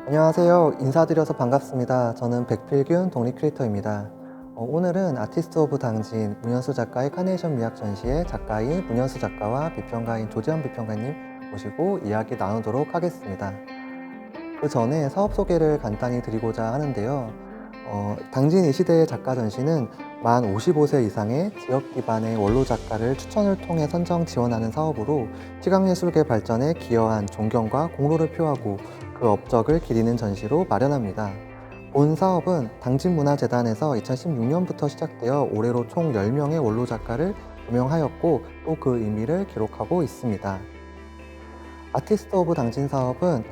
안녕하세요. 인사드려서 반갑습니다. 저는 백필균 독립 크리에이터입니다. 오늘은 아티스트 오브 당진 문현수 작가의 카네이션 미학 전시의 작가인 문현수 작가와 비평가인 조재현 비평가님 모시고 이야기 나누도록 하겠습니다. 그 전에 사업 소개를 간단히 드리고자 하는데요. 당진 이 시대의 작가 전시는 만 55세 이상의 지역 기반의 원로 작가를 추천을 통해 선정 지원하는 사업으로 시각예술계 발전에 기여한 존경과 공로를 표하고 그 업적을 기리는 전시로 마련합니다. 본 사업은 당진문화재단에서 2016년부터 시작되어 올해로 총 10명의 원로 작가를 조명하였고 또 그 의미를 기록하고 있습니다. 아티스트 오브 당진 사업은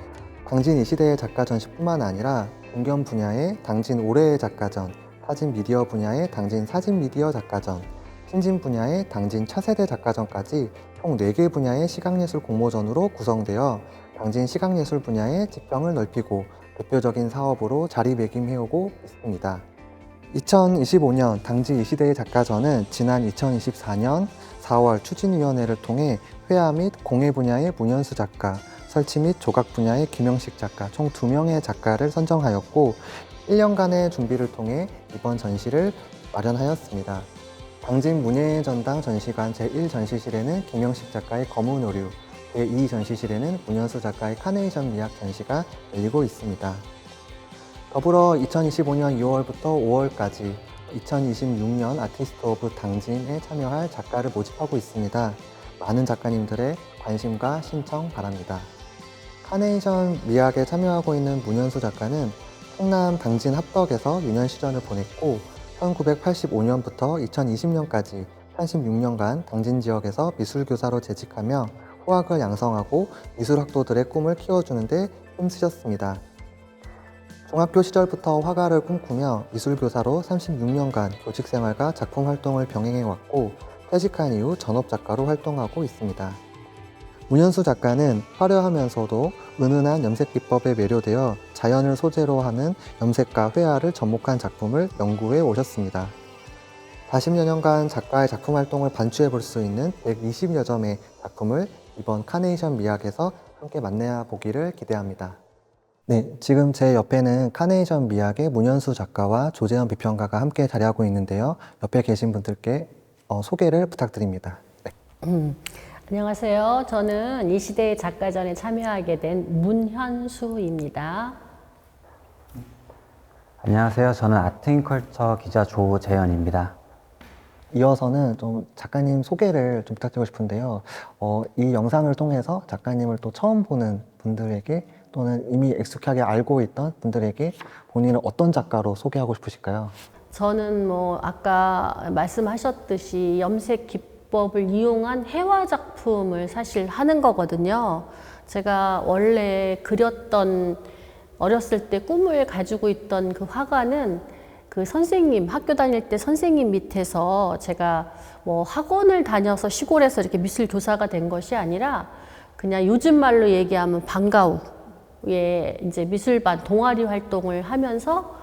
당진 이 시대의 작가 전시뿐만 아니라 공견 분야의 당진 올해의 작가전, 사진 미디어 분야의 당진 사진 미디어 작가전, 신진 분야의 당진 차세대 작가전까지 총 4개 분야의 시각예술 공모전으로 구성되어 당진 시각예술 분야의 지평을 넓히고 대표적인 사업으로 자리매김해오고 있습니다. 2025년 당진 이 시대의 작가전은 지난 2024년 4월 추진위원회를 통해 회화 및 공예 분야의 문현수 작가, 설치 및 조각 분야의 김영식 작가 총 2명의 작가를 선정하였고 1년간의 준비를 통해 이번 전시를 마련하였습니다. 당진 문예전당 전시관 제1전시실에는 김영식 작가의 검은 오류, 제2전시실에는 문현수 작가의 카네이션 미학 전시가 열리고 있습니다. 더불어 2025년 2월부터 5월까지 2026년 아티스트 오브 당진에 참여할 작가를 모집하고 있습니다. 많은 작가님들의 관심과 신청 바랍니다. 카네이션 미학에 참여하고 있는 문현수 작가는 충남 당진 합덕에서 유년 시절을 보냈고 1985년부터 2020년까지 36년간 당진 지역에서 미술교사로 재직하며 후학을 양성하고 미술학도들의 꿈을 키워주는 데 힘쓰셨습니다. 중학교 시절부터 화가를 꿈꾸며 미술교사로 36년간 교직생활과 작품활동을 병행해왔고 퇴직한 이후 전업작가로 활동하고 있습니다. 문현수 작가는 화려하면서도 은은한 염색 기법에 매료되어 자연을 소재로 하는 염색과 회화를 접목한 작품을 연구해 오셨습니다. 40여 년간 작가의 작품 활동을 반추해 볼 수 있는 120여 점의 작품을 이번 카네이션 미학에서 함께 만나보기를 기대합니다. 네, 지금 제 옆에는 카네이션 미학의 문현수 작가와 조재현 비평가가 함께 자리하고 있는데요. 옆에 계신 분들께 소개를 부탁드립니다. 네. 안녕하세요. 저는 이 시대의 작가전에 참여하게 된 문현수입니다. 안녕하세요. 저는 아트앤컬처 기자 조재현입니다. 이어서는 좀 작가님 소개를 좀 부탁드리고 싶은데요. 이 영상을 통해서 작가님을 또 처음 보는 분들에게 또는 이미 익숙하게 알고 있던 분들에게 본인을 어떤 작가로 소개하고 싶으실까요? 저는 아까 말씀하셨듯이 염색 기법을 이용한 회화 작품을 사실 하는 거거든요. 제가 원래 그렸던 어렸을 때 꿈을 가지고 있던 그 화가는 그 선생님, 학교 다닐 때 선생님 밑에서 제가 학원을 다녀서 시골에서 이렇게 미술 교사가 된 것이 아니라 그냥 요즘 말로 얘기하면 방과후에 이제 미술반 동아리 활동을 하면서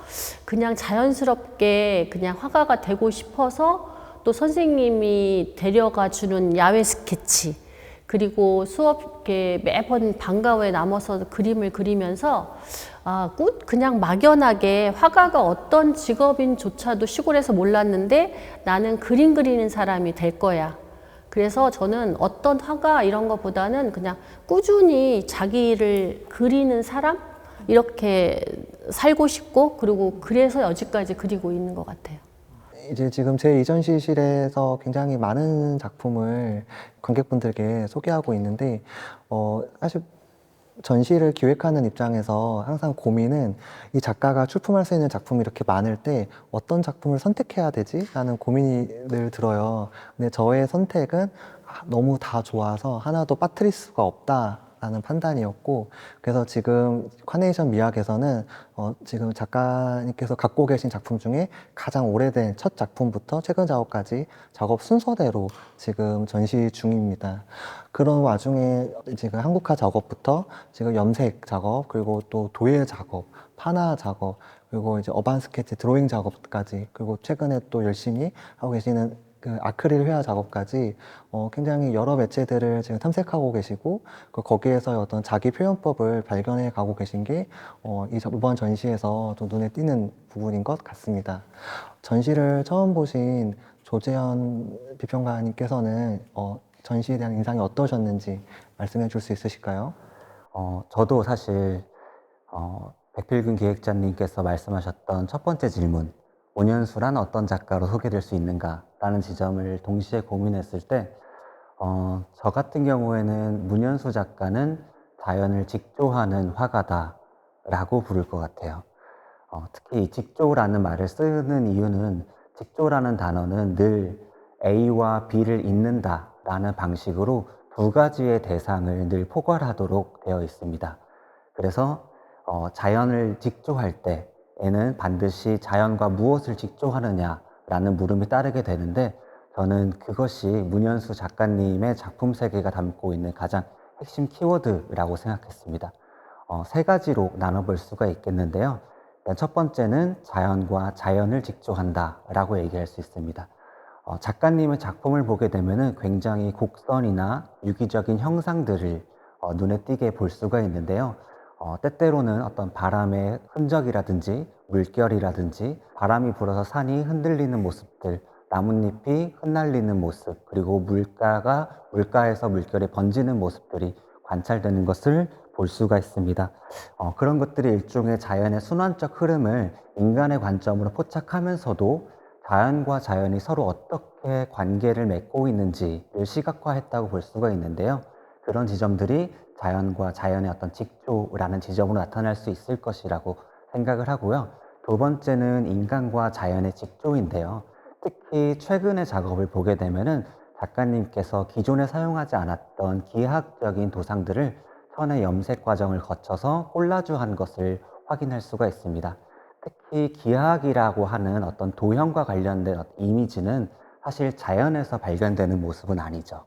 그냥 자연스럽게 그냥 화가가 되고 싶어서 또 선생님이 데려가 주는 야외 스케치 그리고 수업 매번 방과후에 남아서 그림을 그리면서 그냥 막연하게 화가가 어떤 직업인조차도 시골에서 몰랐는데 나는 그림 그리는 사람이 될 거야. 그래서 저는 어떤 화가 이런 것보다는 그냥 꾸준히 자기를 그리는 사람? 이렇게 살고 싶고 그리고 그래서 여지까지 그리고 있는 것 같아요. 이제 지금 제 이전시실에서 굉장히 많은 작품을 관객분들께 소개하고 있는데 사실 전시를 기획하는 입장에서 항상 고민은 이 작가가 출품할 수 있는 작품이 이렇게 많을 때 어떤 작품을 선택해야 되지? 라는 고민이 늘 들어요. 근데 저의 선택은 너무 다 좋아서 하나도 빠뜨릴 수가 없다 라는 판단이었고 그래서 지금 카네이션 미학에서는 지금 작가님께서 갖고 계신 작품 중에 가장 오래된 첫 작품부터 최근 작업까지 작업 순서대로 지금 전시 중입니다. 그런 와중에 지금 한국화 작업부터 지금 염색 작업 그리고 또 도예 작업, 판화 작업 그리고 이제 어반 스케치 드로잉 작업까지 그리고 최근에 또 열심히 하고 계시는 그 아크릴 회화 작업까지 굉장히 여러 매체들을 지금 탐색하고 계시고 거기에서 어떤 자기 표현법을 발견해 가고 계신 게 이번 전시에서 좀 눈에 띄는 부분인 것 같습니다. 전시를 처음 보신 조재현 비평가님께서는 전시에 대한 인상이 어떠셨는지 말씀해 줄 수 있으실까요? 저도 사실 백필균 기획자님께서 말씀하셨던 첫 번째 질문, 문현수란 어떤 작가로 소개될 수 있는가라는 지점을 동시에 고민했을 때, 저 같은 경우에는 문현수 작가는 자연을 직조하는 화가다라고 부를 것 같아요. 특히 이 직조라는 말을 쓰는 이유는 직조라는 단어는 늘 A와 B를 잇는다라는 방식으로 두 가지의 대상을 늘 포괄하도록 되어 있습니다. 그래서 자연을 직조할 때에는 반드시 자연과 무엇을 직조하느냐라는 물음이 따르게 되는데, 저는 그것이 문현수 작가님의 작품 세계가 담고 있는 가장 핵심 키워드라고 생각했습니다. 세 가지로 나눠볼 수가 있겠는데요. 일단 첫 번째는 자연과 자연을 직조한다라고 얘기할 수 있습니다. 작가님의 작품을 보게 되면은 굉장히 곡선이나 유기적인 형상들을 눈에 띄게 볼 수가 있는데요. 때때로는 어떤 바람의 흔적이라든지 물결이라든지 바람이 불어서 산이 흔들리는 모습들, 나뭇잎이 흩날리는 모습, 그리고 물가에서 물결이 번지는 모습들이 관찰되는 것을 볼 수가 있습니다. 그런 것들이 일종의 자연의 순환적 흐름을 인간의 관점으로 포착하면서도 자연과 자연이 서로 어떻게 관계를 맺고 있는지를 시각화했다고 볼 수가 있는데요. 그런 지점들이 자연과 자연의 어떤 직조라는 지점으로 나타날 수 있을 것이라고 생각을 하고요. 두 번째는 인간과 자연의 직조인데요. 특히 최근의 작업을 보게 되면은 작가님께서 기존에 사용하지 않았던 기하학적인 도상들을 천의 염색 과정을 거쳐서 콜라주한 것을 확인할 수가 있습니다. 특히 기하학이라고 하는 어떤 도형과 관련된 이미지는 사실 자연에서 발견되는 모습은 아니죠.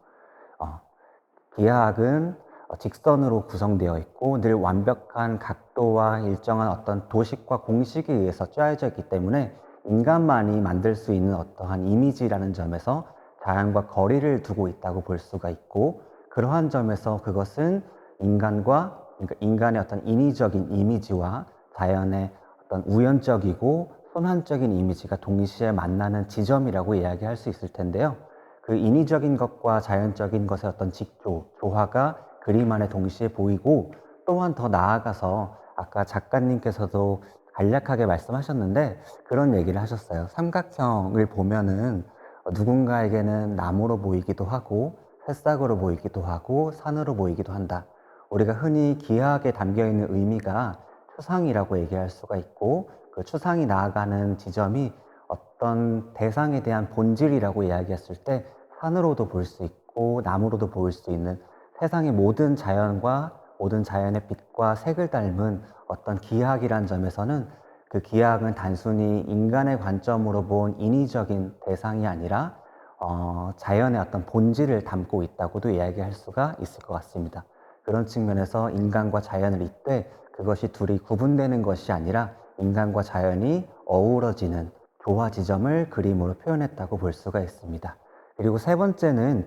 기하학은 직선으로 구성되어 있고 늘 완벽한 각도와 일정한 어떤 도식과 공식에 의해서 짜여져 있기 때문에 인간만이 만들 수 있는 어떠한 이미지라는 점에서 자연과 거리를 두고 있다고 볼 수가 있고, 그러한 점에서 그것은 그러니까 인간의 어떤 인위적인 이미지와 자연의 어떤 우연적이고 순환적인 이미지가 동시에 만나는 지점이라고 이야기할 수 있을 텐데요. 그 인위적인 것과 자연적인 것의 어떤 직조, 조화가 그림 안에 동시에 보이고, 또한 더 나아가서 아까 작가님께서도 간략하게 말씀하셨는데 그런 얘기를 하셨어요. 삼각형을 보면은 누군가에게는 나무로 보이기도 하고 새싹으로 보이기도 하고 산으로 보이기도 한다. 우리가 흔히 기하학에 담겨 있는 의미가 추상이라고 얘기할 수가 있고, 그 추상이 나아가는 지점이 어떤 대상에 대한 본질이라고 이야기했을 때 산으로도 볼 수 있고 나무로도 보일 수 있는 세상의 모든 자연과 모든 자연의 빛과 색을 닮은 어떤 기하학이라는 점에서는 그 기하학은 단순히 인간의 관점으로 본 인위적인 대상이 아니라 자연의 어떤 본질을 담고 있다고도 이야기할 수가 있을 것 같습니다. 그런 측면에서 인간과 자연을 잇되 그것이 둘이 구분되는 것이 아니라 인간과 자연이 어우러지는 조화 지점을 그림으로 표현했다고 볼 수가 있습니다. 그리고 세 번째는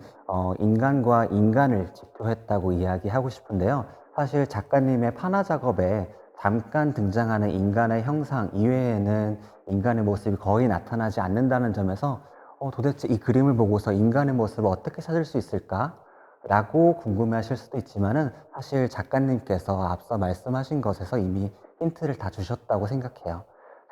인간과 인간을 직조했다고 이야기하고 싶은데요. 사실 작가님의 판화 작업에 잠깐 등장하는 인간의 형상 이외에는 인간의 모습이 거의 나타나지 않는다는 점에서 도대체 이 그림을 보고서 인간의 모습을 어떻게 찾을 수 있을까? 라고 궁금해하실 수도 있지만은 사실 작가님께서 앞서 말씀하신 것에서 이미 힌트를 다 주셨다고 생각해요.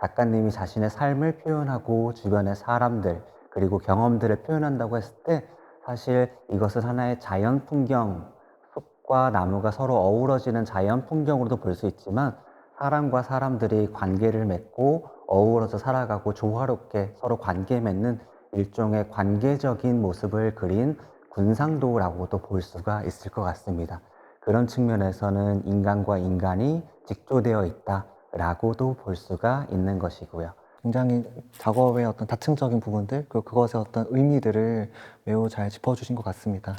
작가님이 자신의 삶을 표현하고 주변의 사람들 그리고 경험들을 표현한다고 했을 때 사실 이것은 하나의 자연 풍경, 숲과 나무가 서로 어우러지는 자연 풍경으로도 볼 수 있지만 사람과 사람들이 관계를 맺고 어우러져 살아가고 조화롭게 서로 관계 맺는 일종의 관계적인 모습을 그린 군상도라고도 볼 수가 있을 것 같습니다. 그런 측면에서는 인간과 인간이 직조되어 있다라고도 볼 수가 있는 것이고요. 굉장히 작업의 어떤 다층적인 부분들, 그리고 그것의 어떤 의미들을 매우 잘 짚어주신 것 같습니다.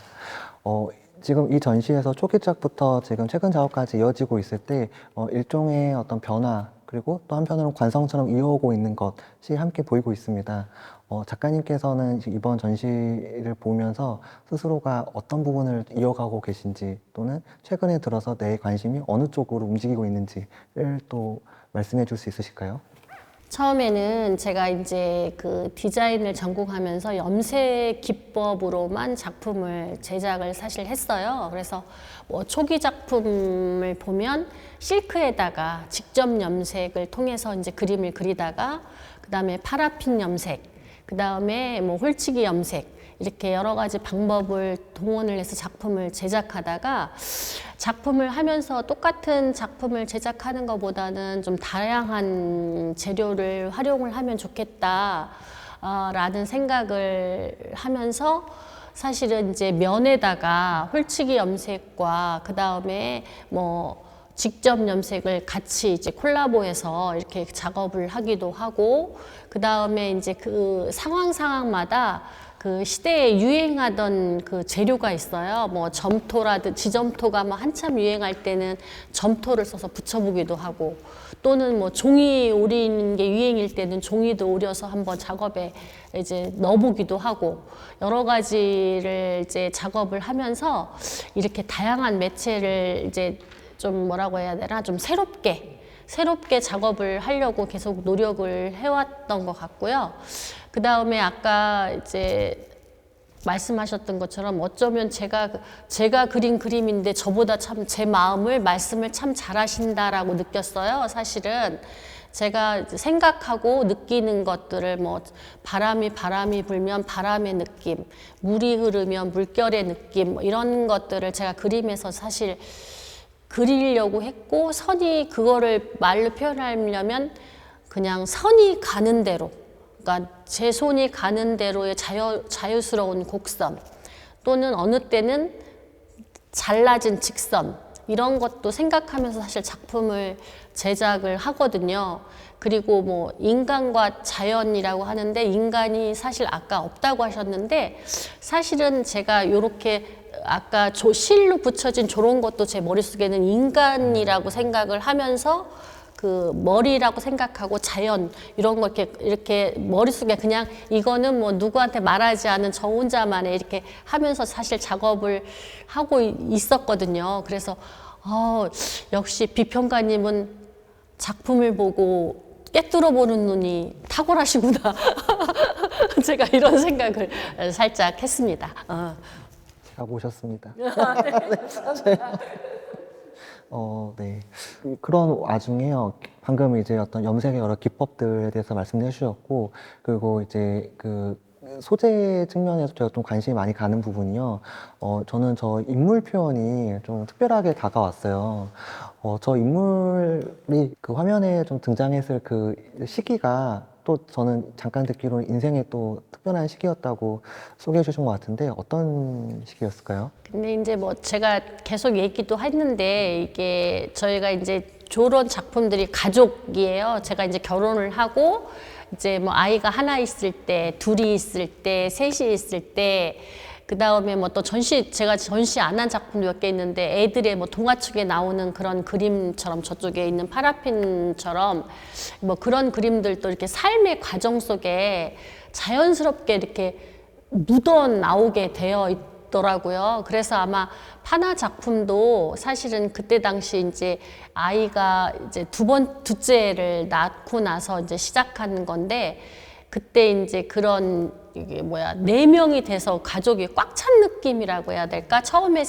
지금 이 전시에서 초기작부터 지금 최근 작업까지 이어지고 있을 때, 일종의 어떤 변화, 그리고 또 한편으로는 관성처럼 이어오고 있는 것이 함께 보이고 있습니다. 작가님께서는 이번 전시를 보면서 스스로가 어떤 부분을 이어가고 계신지 또는 최근에 들어서 내 관심이 어느 쪽으로 움직이고 있는지를 또 말씀해 줄 수 있으실까요? 처음에는 제가 이제 그 디자인을 전공하면서 염색 기법으로만 작품을 제작을 사실 했어요. 그래서 뭐 초기 작품을 보면 실크에다가 직접 염색을 통해서 이제 그림을 그리다가 그 다음에 파라핀 염색, 그 다음에 뭐 홀치기 염색 이렇게 여러 가지 방법을 동원을 해서 작품을 제작하다가 작품을 하면서 똑같은 작품을 제작하는 것보다는 좀 다양한 재료를 활용을 하면 좋겠다 라는 생각을 하면서 사실은 이제 면에다가 홀치기 염색과 그 다음에 뭐 직접 염색을 같이 이제 콜라보해서 이렇게 작업을 하기도 하고 그 다음에 이제 그 상황마다 그 시대에 유행하던 그 재료가 있어요. 뭐 점토라든 지점토가 뭐 한참 유행할 때는 점토를 써서 붙여보기도 하고 또는 뭐 종이 오리는 게 유행일 때는 종이도 오려서 한번 작업에 이제 넣어보기도 하고 여러 가지를 이제 작업을 하면서 이렇게 다양한 매체를 이제 좀 뭐라고 해야 되나 좀 새롭게 작업을 하려고 계속 노력을 해왔던 것 같고요. 그 다음에 아까 이제 말씀하셨던 것처럼 어쩌면 제가 그린 그림인데 저보다 참 제 말씀을 참 잘하신다라고 느꼈어요. 사실은 제가 생각하고 느끼는 것들을 뭐 바람이 불면 바람의 느낌, 물이 흐르면 물결의 느낌 뭐 이런 것들을 제가 그림에서 사실 그리려고 했고 선이 그거를 말로 표현하려면 그냥 선이 가는 대로 그러니까 제 손이 가는 대로의 자유스러운 곡선 또는 어느 때는 잘라진 직선 이런 것도 생각하면서 사실 작품을 제작을 하거든요. 그리고 뭐 인간과 자연이라고 하는데 인간이 사실 아까 없다고 하셨는데 사실은 제가 이렇게 아까 실로 붙여진 저런 것도 제 머릿속에는 인간이라고 생각을 하면서 그 머리라고 생각하고 자연 이런 거 이렇게 머릿속에 그냥 이거는 뭐 누구한테 말하지 않은 저 혼자만의 이렇게 하면서 사실 작업을 하고 있었거든요. 그래서 역시 비평가님은 작품을 보고 꿰뚫어 보는 눈이 탁월하시구나. 제가 이런 생각을 살짝 했습니다. 잘 보셨습니다. 네. 그런 와중에요. 방금 이제 어떤 염색의 여러 기법들에 대해서 말씀해 주셨고, 그리고 이제 그 소재 측면에서 제가 좀 관심이 많이 가는 부분이요. 저는 저 인물 표현이 좀 특별하게 다가왔어요. 저 인물이 그 화면에 좀 등장했을 그 시기가 또 저는 잠깐 듣기로 인생의 또 특별한 시기였다고 소개해 주신 것 같은데 어떤 시기였을까요? 근데 이제 뭐 제가 계속 얘기도 했는데 이게 저희가 이제 저런 작품들이 가족이에요. 제가 이제 결혼을 하고 이제 뭐 아이가 하나 있을 때, 둘이 있을 때, 셋이 있을 때, 그 다음에 뭐 또 제가 전시 안 한 작품도 몇 개 있는데 애들의 뭐 동화책에 나오는 그런 그림처럼 저쪽에 있는 파라핀처럼 뭐 그런 그림들도 이렇게 삶의 과정 속에 자연스럽게 이렇게 묻어 나오게 되어 있더라고요. 그래서 아마 파나 작품도 사실은 그때 당시 이제 아이가 이제 둘째를 낳고 나서 이제 시작한 건데 그때 이제 그런 이게 뭐야 4명이 돼서 가족이 꽉 찬 느낌이라고 해야 될까? 처음에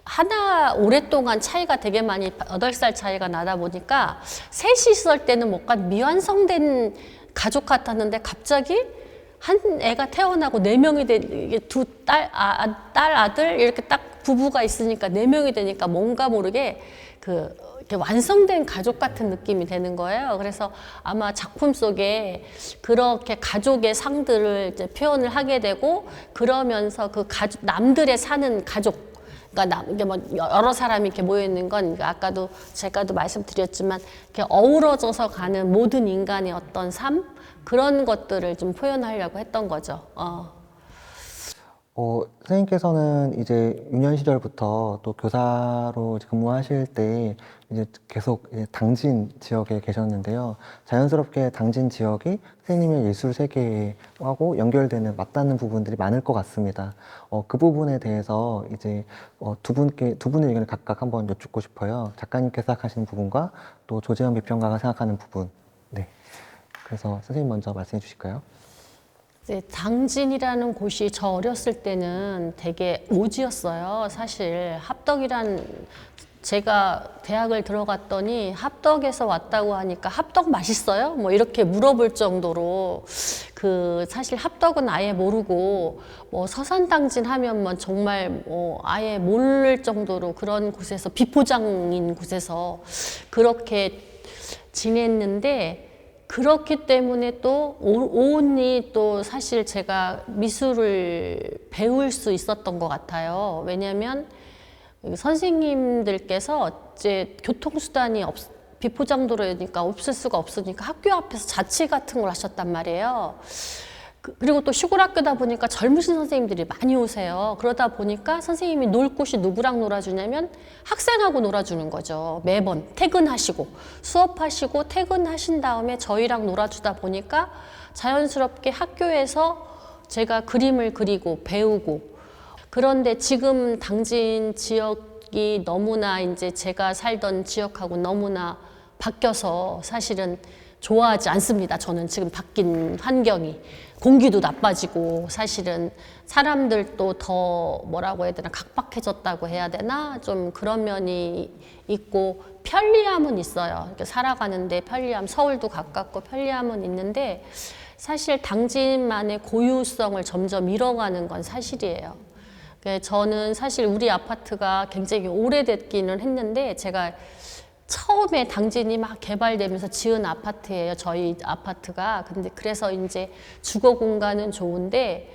하나 오랫동안 차이가 되게 많이 8살 차이가 나다 보니까 셋이 있을 때는 뭔가 미완성된 가족 같았는데 갑자기 한 애가 태어나고 4명이 이게 딸 아들 이렇게 딱 부부가 있으니까 4명이 되니까 뭔가 모르게 이렇게 완성된 가족 같은 느낌이 되는 거예요. 그래서 아마 작품 속에 그렇게 가족의 상들을 이제 표현을 하게 되고 그러면서 그 남들의 사는 가족 그러니까 이게 뭐 여러 사람이 이렇게 모여 있는 건 아까도 제가도 말씀드렸지만 이렇게 어우러져서 가는 모든 인간의 어떤 삶 그런 것들을 좀 표현하려고 했던 거죠. 선생님께서는 이제 유년 시절부터 또 교사로 이제 근무하실 때 이제 계속 이제 당진 지역에 계셨는데요. 자연스럽게 당진 지역이 선생님의 예술 세계하고 연결되는 맞닿는 부분들이 많을 것 같습니다. 그 부분에 대해서 이제 두 분의 의견을 각각 한번 여쭙고 싶어요. 작가님께서 생각하시는 부분과 또 조재현 비평가가 생각하는 부분. 네. 그래서 선생님 먼저 말씀해 주실까요? 이제 당진이라는 곳이 저 어렸을 때는 되게 오지였어요. 사실 합덕이란 제가 대학을 들어갔더니 합덕에서 왔다고 하니까 합덕 맛있어요? 뭐 이렇게 물어볼 정도로 그 사실 합덕은 아예 모르고 뭐 서산당진 하면 뭐 정말 뭐 아예 모를 정도로 그런 곳에서 비포장인 곳에서 그렇게 지냈는데 그렇기 때문에 또 오온이 또 사실 제가 미술을 배울 수 있었던 것 같아요. 왜냐하면 선생님들께서 이제 교통수단이 비포장도로니까 없을 수가 없으니까 학교 앞에서 자취 같은 걸 하셨단 말이에요. 그리고 또 시골 학교다 보니까 젊으신 선생님들이 많이 오세요. 그러다 보니까 선생님이 놀 곳이 누구랑 놀아주냐면 학생하고 놀아주는 거죠. 매번 퇴근하시고 수업하시고 퇴근하신 다음에 저희랑 놀아주다 보니까 자연스럽게 학교에서 제가 그림을 그리고 배우고 그런데 지금 당진 지역이 너무나 이제 제가 살던 지역하고 너무나 바뀌어서 사실은 좋아하지 않습니다. 저는 지금 바뀐 환경이. 공기도 나빠지고 사실은 사람들도 더 뭐라고 해야 되나 각박해졌다고 해야 되나 좀 그런 면이 있고 편리함은 있어요. 이렇게 살아가는데 편리함, 서울도 가깝고 편리함은 있는데 사실 당진만의 고유성을 점점 잃어가는 건 사실이에요. 저는 사실 우리 아파트가 굉장히 오래됐기는 했는데 제가 처음에 당진이 막 개발되면서 지은 아파트예요. 저희 아파트가. 근데 그래서 이제 주거 공간은 좋은데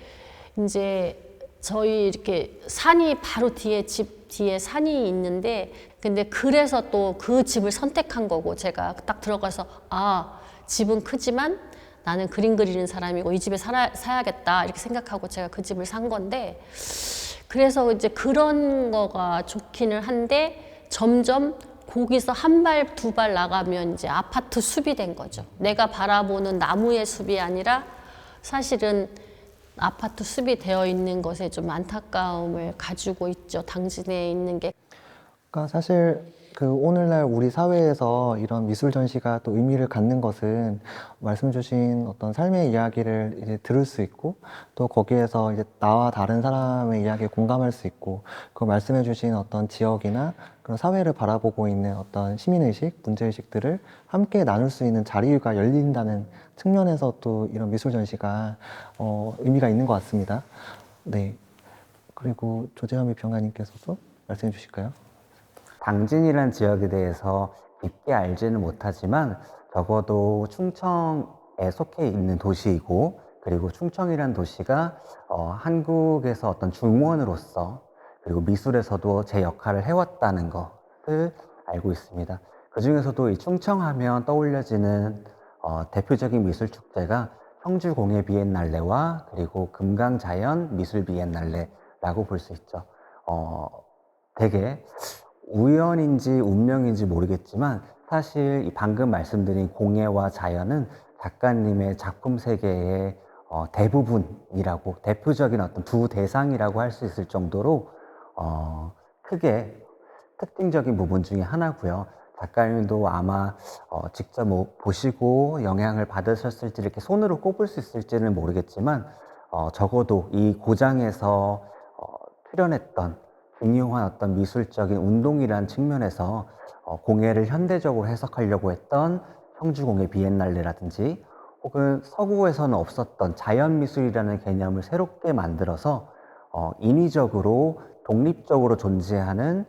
이제 저희 이렇게 산이 바로 뒤에 집 뒤에 산이 있는데 근데 그래서 또 그 집을 선택한 거고 제가 딱 들어가서 아, 집은 크지만 나는 그림 그리는 사람이고 이 집에 사야겠다 이렇게 생각하고 제가 그 집을 산 건데 그래서 이제 그런 거가 좋기는 한데 점점 거기서 한 발, 두 발 나가면 이제 아파트 숲이 된 거죠. 내가 바라보는 나무의 숲이 아니라 사실은 아파트 숲이 되어 있는 것에 좀 안타까움을 가지고 있죠. 당진에 있는 게. 그러니까 사실 그 오늘날 우리 사회에서 이런 미술 전시가 또 의미를 갖는 것은 말씀 주신 어떤 삶의 이야기를 이제 들을 수 있고 또 거기에서 이제 나와 다른 사람의 이야기에 공감할 수 있고 그 말씀해 주신 어떤 지역이나 그런 사회를 바라보고 있는 어떤 시민의식, 문제의식들을 함께 나눌 수 있는 자리가 열린다는 측면에서 또 이런 미술 전시가 의미가 있는 것 같습니다. 네. 그리고 조재현 비평가님께서도 말씀해 주실까요? 당진이라는 지역에 대해서 깊게 알지는 못하지만 적어도 충청에 속해 있는 도시이고 그리고 충청이라는 도시가 한국에서 어떤 중원으로서 그리고 미술에서도 제 역할을 해왔다는 것을 알고 있습니다. 그 중에서도 이 충청하면 떠올려지는 대표적인 미술 축제가 청주 공예 비엔날레와 그리고 금강자연 미술 비엔날레라고 볼 수 있죠. 되게 우연인지 운명인지 모르겠지만 사실 이 방금 말씀드린 공예와 자연은 작가님의 작품 세계의 대부분이라고 대표적인 어떤 두 대상이라고 할 수 있을 정도로 크게 특징적인 부분 중에 하나고요. 작가님도 아마 직접 보시고 영향을 받으셨을지 이렇게 손으로 꼽을 수 있을지는 모르겠지만 적어도 이 고장에서 출연했던 중요한 어떤 미술적인 운동이라는 측면에서 공예를 현대적으로 해석하려고 했던 청주공예 비엔날레라든지 혹은 서구에서는 없었던 자연미술이라는 개념을 새롭게 만들어서 인위적으로 독립적으로 존재하는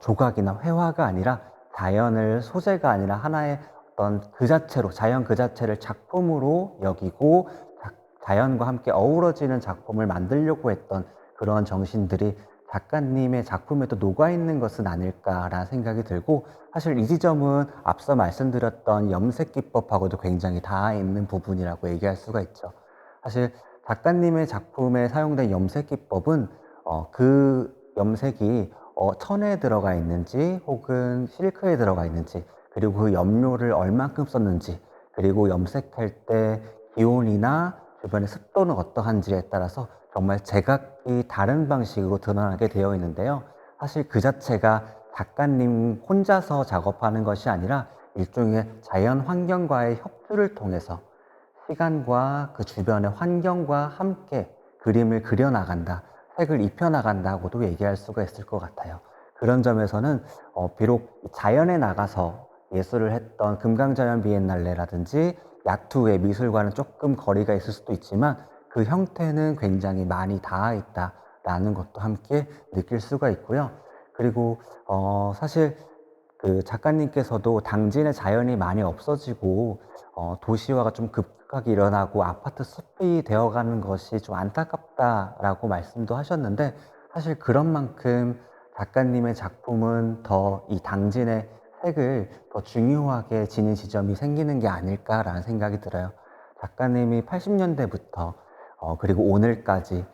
조각이나 회화가 아니라 자연을 소재가 아니라 하나의 어떤 그 자체로 자연 그 자체를 작품으로 여기고 자연과 함께 어우러지는 작품을 만들려고 했던 그런 정신들이 작가님의 작품에도 녹아있는 것은 아닐까라는 생각이 들고 사실 이 지점은 앞서 말씀드렸던 염색 기법하고도 굉장히 닿아 있는 부분이라고 얘기할 수가 있죠. 사실 작가님의 작품에 사용된 염색 기법은 그 염색이 천에 들어가 있는지 혹은 실크에 들어가 있는지, 그리고 그 염료를 얼만큼 썼는지, 그리고 염색할 때 기온이나 주변의 습도는 어떠한지에 따라서 정말 제각기 다른 방식으로 드러나게 되어 있는데요. 사실 그 자체가 작가님 혼자서 작업하는 것이 아니라 일종의 자연 환경과의 협조를 통해서 시간과 그 주변의 환경과 함께 그림을 그려나간다, 색을 입혀나간다고도 얘기할 수가 있을 것 같아요. 그런 점에서는 비록 자연에 나가서 예술을 했던 금강자연 비엔날레라든지 야투의 미술과는 조금 거리가 있을 수도 있지만 그 형태는 굉장히 많이 닿아 있다라는 것도 함께 느낄 수가 있고요. 그리고 사실 그 작가님께서도 당진의 자연이 많이 없어지고 도시화가 좀 급하게 일어나고 아파트 숲이 되어가는 것이 좀 안타깝다라고 말씀도 하셨는데, 사실 그런 만큼 작가님의 작품은 더 이 당진의 색을 더 중요하게 지닌 지점이 생기는 게 아닐까라는 생각이 들어요. 작가님이 80년대부터 그리고 오늘까지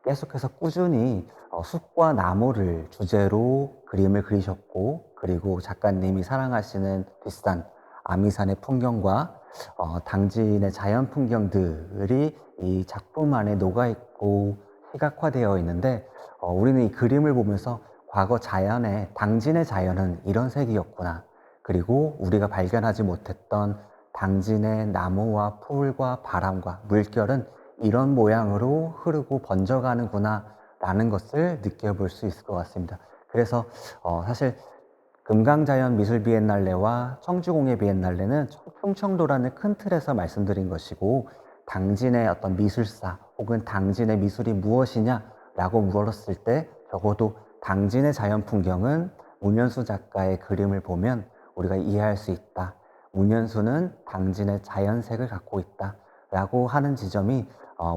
계속해서 꾸준히 숲과 나무를 주제로 그림을 그리셨고, 그리고 작가님이 사랑하시는 뒷산, 아미산의 풍경과 당진의 자연 풍경들이 이 작품 안에 녹아있고 시각화되어 있는데, 우리는 이 그림을 보면서 과거 자연의, 당진의 자연은 이런 색이었구나, 그리고 우리가 발견하지 못했던 당진의 나무와 풀과 바람과 물결은 이런 모양으로 흐르고 번져가는구나 라는 것을 느껴볼 수 있을 것 같습니다. 그래서 사실 금강자연 미술 비엔날레와 청주공예 비엔날레는 충청도라는 큰 틀에서 말씀드린 것이고, 당진의 어떤 미술사 혹은 당진의 미술이 무엇이냐라고 물었을 때 적어도 당진의 자연 풍경은 문현수 작가의 그림을 보면 우리가 이해할 수 있다. 문현수는 당진의 자연색을 갖고 있다 라고 하는 지점이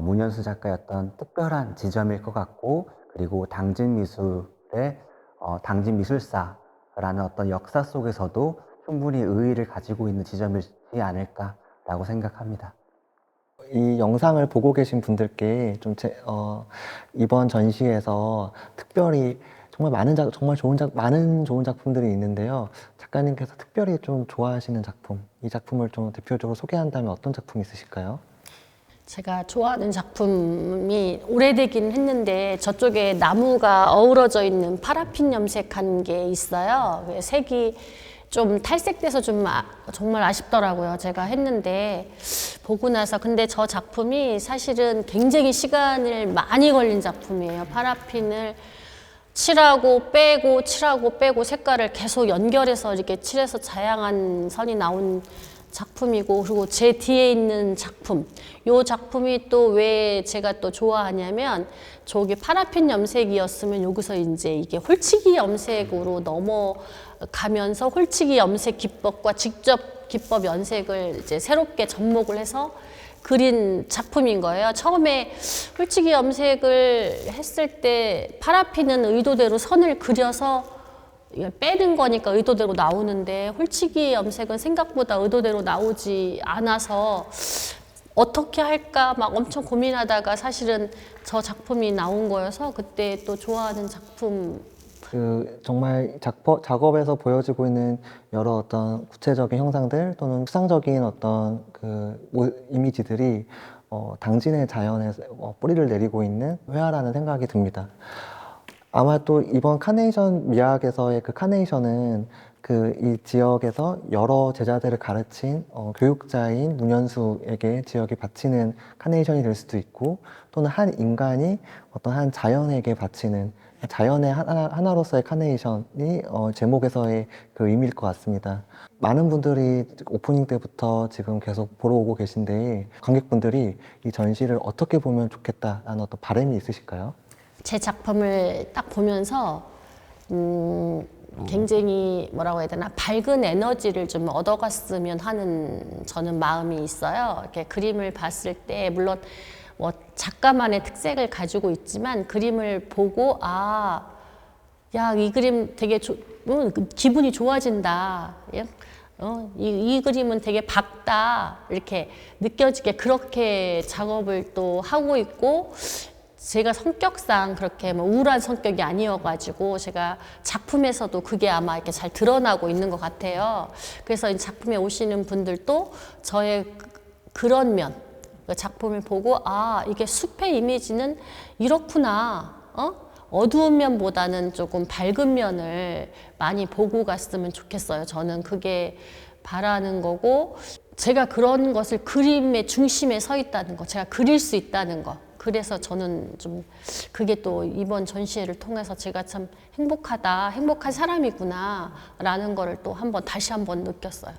문현수 작가의 어떤 특별한 지점일 것 같고, 그리고 당진 미술의 당진 미술사라는 어떤 역사 속에서도 충분히 의의를 가지고 있는 지점이지 않을까라고 생각합니다. 이 영상을 보고 계신 분들께 좀 이번 전시에서 특별히 정말 많은 좋은 작품들이 있는데요. 작가님께서 특별히 좀 좋아하시는 작품, 이 작품을 좀 대표적으로 소개한다면 어떤 작품이 있으실까요? 제가 좋아하는 작품이 오래되긴 했는데 저쪽에 나무가 어우러져 있는 파라핀 염색한 게 있어요. 색이 좀 탈색돼서 좀 정말 아쉽더라고요. 제가 했는데 보고 나서. 근데 저 작품이 사실은 굉장히 시간을 많이 걸린 작품이에요. 파라핀을 칠하고 빼고 색깔을 계속 연결해서 이렇게 칠해서 다양한 선이 나온 작품이고, 그리고 제 뒤에 있는 작품, 요 작품이 또 왜 제가 또 좋아하냐면, 저기 파라핀 염색이었으면 여기서 이제 이게 홀치기 염색으로 넘어가면서 홀치기 염색 기법과 직접 기법 염색을 이제 새롭게 접목을 해서 그린 작품인 거예요. 처음에 홀치기 염색을 했을 때 파라핀은 의도대로 선을 그려서 빼는 거니까 의도대로 나오는데, 홀치기 염색은 생각보다 의도대로 나오지 않아서 어떻게 할까 막 엄청 고민하다가 사실은 저 작품이 나온 거여서 그때 또 좋아하는 작품. 정말 작업에서 보여지고 있는 여러 어떤 구체적인 형상들 또는 추상적인 어떤 이미지들이 당진의 자연에서 뿌리를 내리고 있는 회화라는 생각이 듭니다. 아마 또 이번 카네이션 미학에서의 그 카네이션은 이 지역에서 여러 제자들을 가르친 교육자인 문현수에게 지역이 바치는 카네이션이 될 수도 있고, 또는 한 인간이 어떤 한 자연에게 바치는 자연의 하나로서의 카네이션이 제목에서의 그 의미일 것 같습니다. 많은 분들이 오프닝 때부터 지금 계속 보러 오고 계신데, 관객분들이 이 전시를 어떻게 보면 좋겠다라는 어떤 바람이 있으실까요? 제 작품을 딱 보면서 굉장히 뭐라고 해야 되나, 밝은 에너지를 좀 얻어갔으면 하는 저는 마음이 있어요. 이렇게 그림을 봤을 때 물론 뭐 작가만의 특색을 가지고 있지만 그림을 보고 야, 이 그림 되게 기분이 좋아진다. 예? 이 그림은 되게 밝다 이렇게 느껴지게 그렇게 작업을 또 하고 있고, 제가 성격상 그렇게 뭐 우울한 성격이 아니어가지고 제가 작품에서도 그게 아마 이렇게 잘 드러나고 있는 것 같아요. 그래서 이 작품에 오시는 분들도 저의 그런 면, 그 작품을 보고 아, 이게 숲의 이미지는 이렇구나. 어두운 면보다는 조금 밝은 면을 많이 보고 갔으면 좋겠어요. 저는 그게 바라는 거고, 제가 그런 것을 그림의 중심에 서 있다는 거, 제가 그릴 수 있다는 거. 그래서 저는 좀 그게 또 이번 전시회를 통해서 제가 참 행복하다, 행복한 사람이구나 라는 거를 또 다시 한번 느꼈어요.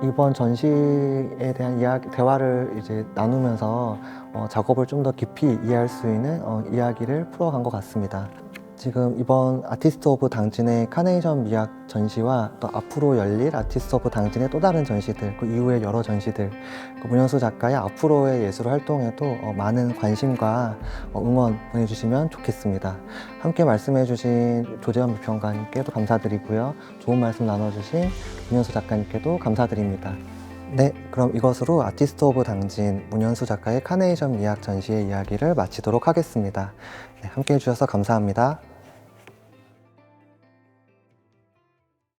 이번 전시에 대한 대화를 이제 나누면서 작업을 좀 더 깊이 이해할 수 있는 이야기를 풀어간 것 같습니다. 지금 이번 아티스트 오브 당진의 카네이션 미학 전시와 또 앞으로 열릴 아티스트 오브 당진의 또 다른 전시들, 그 이후의 여러 전시들, 문현수 작가의 앞으로의 예술 활동에도 많은 관심과 응원 보내주시면 좋겠습니다. 함께 말씀해주신 조재현 비평가님께도 감사드리고요. 좋은 말씀 나눠주신 문현수 작가님께도 감사드립니다. 네, 그럼 이것으로 아티스트 오브 당진 문현수 작가의 카네이션 미학 전시의 이야기를 마치도록 하겠습니다. 네, 함께 해주셔서 감사합니다.